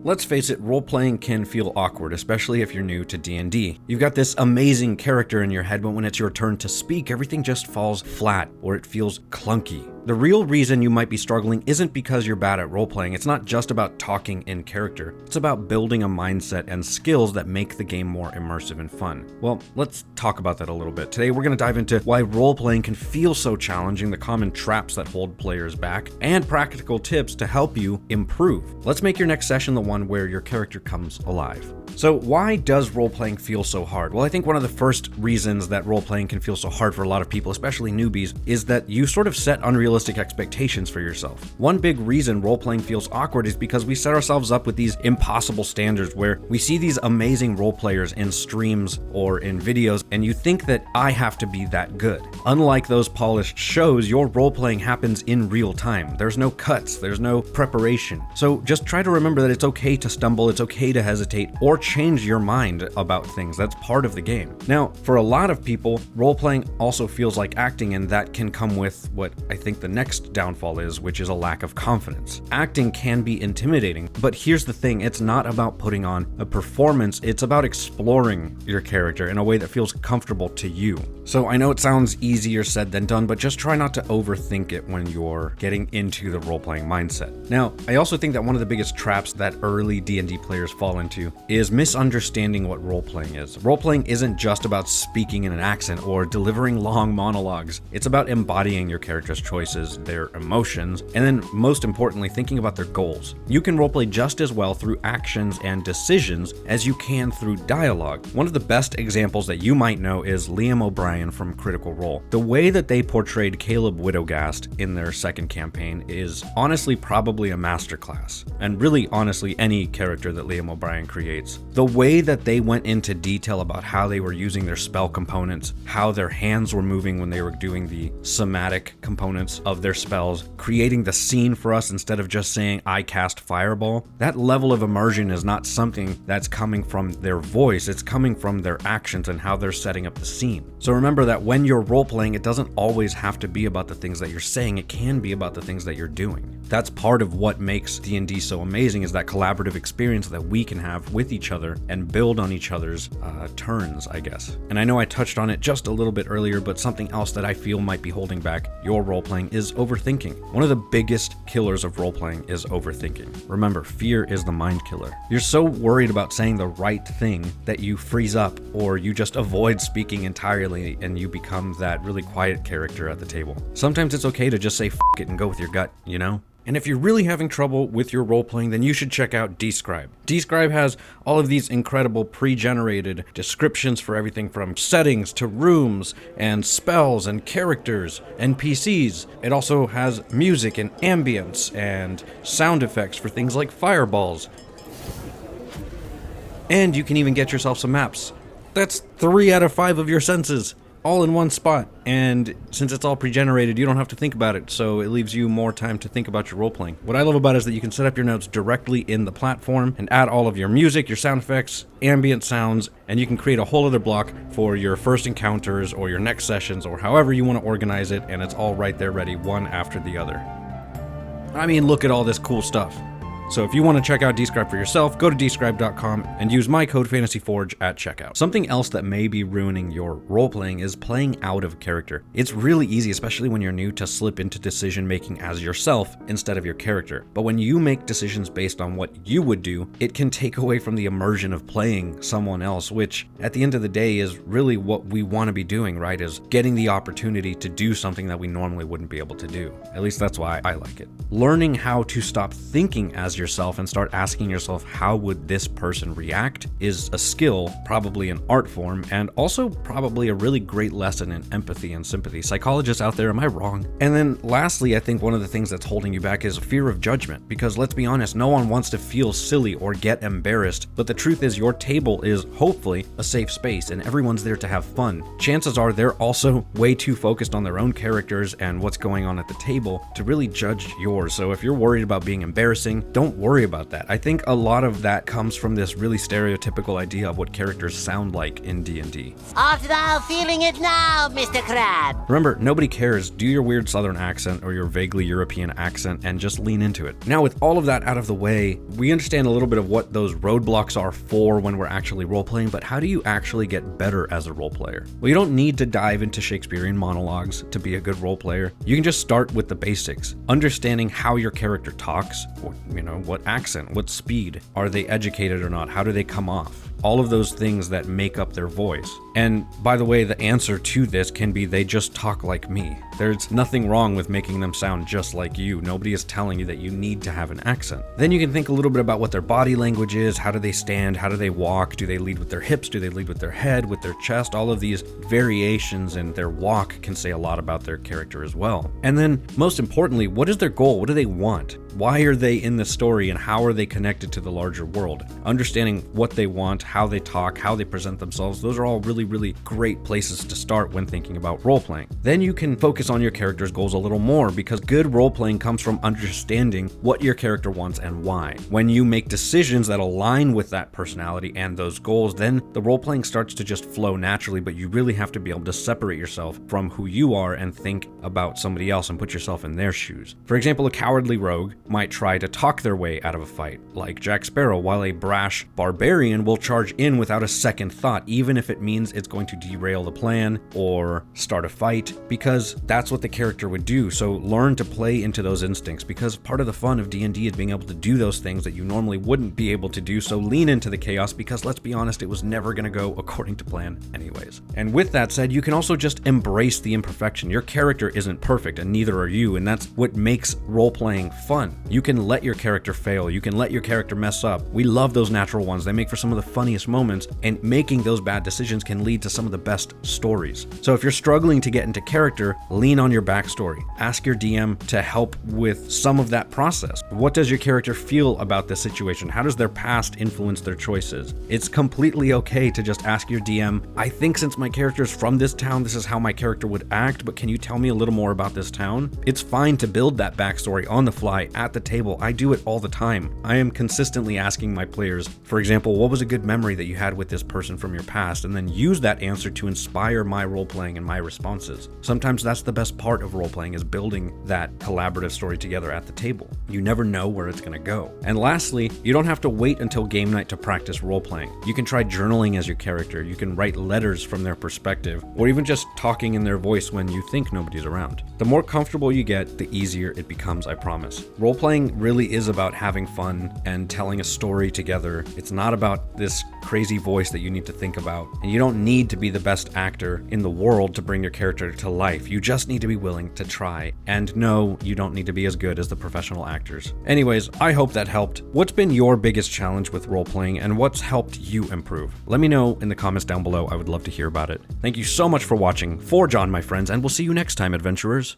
Let's face it, role-playing can feel awkward, especially if you're new to D&D. You've got this amazing character in your head, but when it's your turn to speak, everything just falls flat, or it feels clunky. The real reason you might be struggling isn't because you're bad at role-playing. It's not just about talking in character. It's about building a mindset and skills that make the game more immersive and fun. Well, let's talk about that a little bit. Today, we're going to dive into why role-playing can feel so challenging, the common traps that hold players back, and practical tips to help you improve. Let's make your next session the one where your character comes alive. So why does role-playing feel so hard? Well, I think one of the first reasons that role-playing can feel so hard for a lot of people, especially newbies, is that you sort of set unrealistic expectations for yourself. One big reason role-playing feels awkward is because we set ourselves up with these impossible standards where we see these amazing role players in streams or in videos, and you think that I have to be that good. Unlike those polished shows, your role-playing happens in real time. There's no cuts, there's no preparation. So just try to remember that it's okay to stumble, it's okay to hesitate, or change your mind about things. That's part of the game. Now, for a lot of people, role-playing also feels like acting, and that can come with what I think the next downfall is, which is a lack of confidence. Acting can be intimidating, but here's the thing, it's not about putting on a performance, it's about exploring your character in a way that feels comfortable to you. So I know it sounds easier said than done, but just try not to overthink it when you're getting into the role-playing mindset. Now, I also think that one of the biggest traps that early D&D players fall into is misunderstanding what role-playing is. Role-playing isn't just about speaking in an accent or delivering long monologues. It's about embodying your character's choices, their emotions, and then most importantly, thinking about their goals. You can roleplay just as well through actions and decisions as you can through dialogue. One of the best examples that you might know is Liam O'Brien from Critical Role. The way that they portrayed Caleb Widogast in their second campaign is honestly probably a masterclass, and really honestly any character that Liam O'Brien creates. The way that they went into detail about how they were using their spell components, how their hands were moving when they were doing the somatic components of their spells, creating the scene for us instead of just saying, I cast Fireball. That level of immersion is not something that's coming from their voice, it's coming from their actions and how they're setting up the scene. So remember that when you're role-playing, it doesn't always have to be about the things that you're saying, it can be about the things that you're doing. That's part of what makes D&D so amazing, is that collaborative experience that we can have with each other and build on each other's turns, I guess. And I know I touched on it just a little bit earlier, but something else that I feel might be holding back your role-playing is overthinking. One of the biggest killers of role-playing is overthinking. Remember, fear is the mind killer. You're so worried about saying the right thing that you freeze up, or you just avoid speaking entirely and you become that really quiet character at the table. Sometimes it's okay to just say F it and go with your gut, you know? And if you're really having trouble with your role-playing, then you should check out Describe. Describe has all of these incredible pre-generated descriptions for everything from settings to rooms and spells and characters, NPCs. It also has music and ambience and sound effects for things like fireballs. And you can even get yourself some maps. That's 3 out of 5 of your senses, all in one spot. And since it's all pre-generated, you don't have to think about it, so it leaves you more time to think about your role-playing. What I love about it is that you can set up your notes directly in the platform and add all of your music, your sound effects, ambient sounds, and you can create a whole other block for your first encounters or your next sessions or however you want to organize it, and it's all right there ready, one after the other. I mean, look at all this cool stuff. So if you want to check out Describe for yourself, go to describe.com and use my code FANTASYFORGE at checkout. Something else that may be ruining your role-playing is playing out of character. It's really easy, especially when you're new, to slip into decision-making as yourself instead of your character. But when you make decisions based on what you would do, it can take away from the immersion of playing someone else, which at the end of the day is really what we want to be doing, right? Is getting the opportunity to do something that we normally wouldn't be able to do. At least that's why I like it. Learning how to stop thinking as yourself and start asking yourself, how would this person react, is a skill, probably an art form, and also probably a really great lesson in empathy and sympathy. Psychologists out there, am I wrong? And then lastly, I think one of the things that's holding you back is fear of judgment, because let's be honest, no one wants to feel silly or get embarrassed, but the truth is your table is hopefully a safe space and everyone's there to have fun. Chances are they're also way too focused on their own characters and what's going on at the table to really judge yours. So if you're worried about being embarrassing, don't don't worry about that. I think a lot of that comes from this really stereotypical idea of what characters sound like in D&D. Art thou feeling it now, Mr. Crab? Remember, nobody cares. Do your weird southern accent or your vaguely European accent and just lean into it. Now, with all of that out of the way, we understand a little bit of what those roadblocks are for when we're actually role-playing, but how do you actually get better as a role player? Well, you don't need to dive into Shakespearean monologues to be a good role player. You can just start with the basics, understanding how your character talks, what accent, what speed, are they educated or not, how do they come off? All of those things that make up their voice. And by the way, the answer to this can be they just talk like me. There's nothing wrong with making them sound just like you. Nobody is telling you that you need to have an accent. Then you can think a little bit about what their body language is. How do they stand? How do they walk? Do they lead with their hips? Do they lead with their head, with their chest? All of these variations in their walk can say a lot about their character as well. And then most importantly, what is their goal? What do they want? Why are they in the story and how are they connected to the larger world? Understanding what they want, how they talk, how they present themselves, those are all really, really great places to start when thinking about role-playing. Then you can focus on your character's goals a little more because good role-playing comes from understanding what your character wants and why. When you make decisions that align with that personality and those goals, then the role-playing starts to just flow naturally, but you really have to be able to separate yourself from who you are and think about somebody else and put yourself in their shoes. For example, a cowardly rogue might try to talk their way out of a fight, like Jack Sparrow, while a brash barbarian will charge in without a second thought, even if it means it's going to derail the plan or start a fight, because that's what the character would do. So learn to play into those instincts, because part of the fun of D&D is being able to do those things that you normally wouldn't be able to do. So lean into the chaos, because let's be honest, it was never going to go according to plan anyways. And with that said, you can also just embrace the imperfection. Your character isn't perfect, and neither are you, and that's what makes role-playing fun. You can let your character fail. You can let your character mess up. We love those natural ones. They make for some of the funniest moments, and making those bad decisions can lead to some of the best stories. So if you're struggling to get into character, lean on your backstory. Ask your DM to help with some of that process. What does your character feel about this situation? How does their past influence their choices? It's completely okay to just ask your DM, I think since my character is from this town, this is how my character would act, but can you tell me a little more about this town? It's fine to build that backstory on the fly at the table. I do it all the time. I am consistently asking my players, for example, what was a good memory that you had with this person from your past, and then use that answer to inspire my role-playing and my responses. Sometimes that's the best part of role-playing, is building that collaborative story together at the table. You never know where it's going to go. And lastly, you don't have to wait until game night to practice role-playing. You can try journaling as your character. You can write letters from their perspective, or even just talking in their voice when you think nobody's around. The more comfortable you get, the easier it becomes, I promise. Role-playing really is about having fun and telling a story together. It's not about this crazy voice that you need to think about. And you don't need to be the best actor in the world to bring your character to life. You just need to be willing to try. And no, you don't need to be as good as the professional actors. Anyways, I hope that helped. What's been your biggest challenge with role-playing, and what's helped you improve? Let me know in the comments down below. I would love to hear about it. Thank you so much for watching. Forge on, my friends, and we'll see you next time, adventurers.